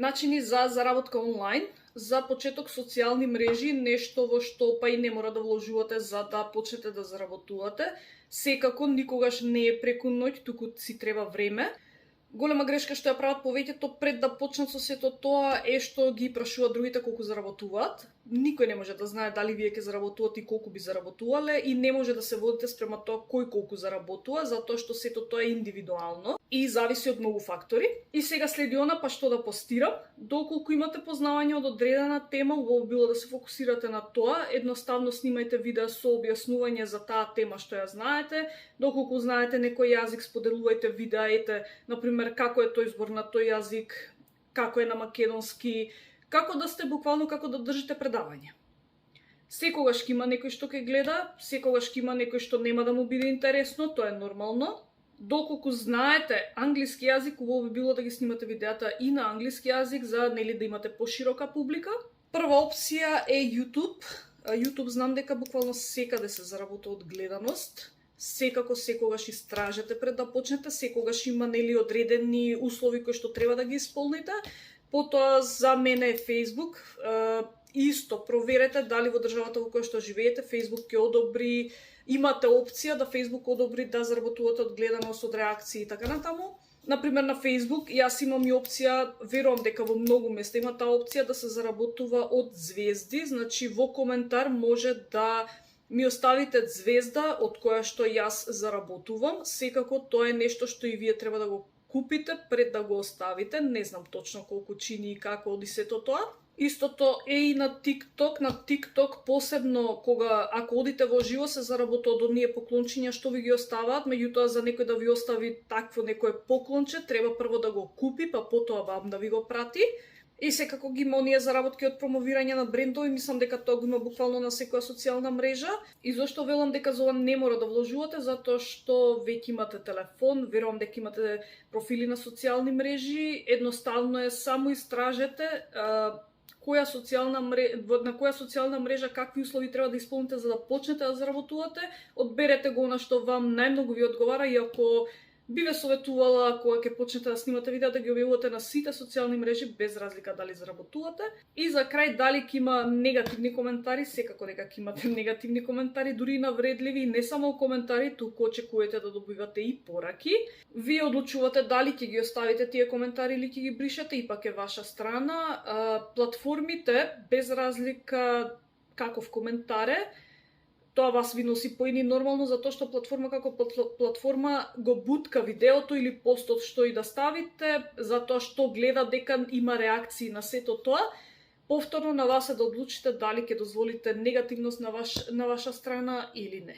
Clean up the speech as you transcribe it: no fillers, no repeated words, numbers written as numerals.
Начини за заработка онлайн, за почеток социјални мрежи, нешто во што па и не мора да вложувате за да почнете да заработувате. Секако никогаш не е преку ноќ, туку си треба време. Голема грешка што ја прават повеќето пред да почнат со сето тоа е што ги прашуваат другите колку заработуваат. Никој не може да знае дали вие ќе заработувате и колку би заработувале и не може да се водите спрема тоа кој колку заработува, затоа што сето тоа е индивидуално и зависи од многу фактори. И сега следи она па што да постирам. Доколку имате познавање од одредена тема, убаво било да се фокусирате на тоа, едноставно снимајте видео со објаснување за таа тема што ја знаете. Доколку знаете некој јазик, споделувајте видеите, например како е тој збор на тој јазик, како е на македонски, како да сте буквално како да држите предавање. Секогаш ќе има некој што ќе гледа, секогаш ќе има некој што нема да му биде интересно, тоа е нормално. Доколку знаете англиски јазик, убаво би било да ги снимате видеата и на англиски јазик за нели да имате поширока публика. Прва опција е YouTube. YouTube знам дека буквално секаде се заработува од гледаност. Секако секогаш истражете пред да почнете, секогаш има нели одредени услови кои што треба да ги исполните. Потоа за мене е Facebook. Исто проверете дали во државата во која што живеете Facebook ќе одобри, имате опција да Facebook одобри да заработувате од гледаност, од реакции и така натаму. Например на Facebook јас имам и опција, верувам дека во многу места има таа опција да се заработува од звезди, значи во коментар може да ми оставите звезда од која што јас заработувам. Секако тоа е нешто што и вие треба да го купите пред да го оставите. Не знам точно колку чини и како оди сето тоа. Истото е и на TikTok. На TikTok посебно кога ако одите во живо се заработува од оние поклончиња што ви ги оставаат, меѓутоа за некој да ви остави такво некое поклонче, треба прво да го купи, па потоа вам да ви го прати. И секако ги има оние заработки од промовирање на брендови, мислам дека тоа го има буквално на секоја социјална мрежа. И зошто велам дека за ова не мора да вложувате, затоа што веќе имате телефон, верувам дека имате профили на социјални мрежи, едноставно е само истражете на која социјална мрежа какви услови треба да исполните за да почнете да заработувате, одберете го на што вам најмногу ви одговара и ако би ве советувала кога ќе почнете да снимате видеа да ги објавувате на сите социјални мрежи без разлика дали заработувате. И за крај дали ќе има негативни коментари, секако дека ќе имате негативни коментари, дури и навредливи, не само коментари, туку очекувате да добивате и пораки. Вие одлучувате дали ќе ги оставите тие коментари или ќе ги бришете, ипак е ваша страна. Платформите без разлика каков коментар е, тоа вас ви носи поени нормално, затоа што платформа како платформа го бутка видеото или постот што и да ставите, затоа што гледа дека има реакции на сето тоа. Повторно на вас е да одлучите дали ќе дозволите негативност на ваша страна или не.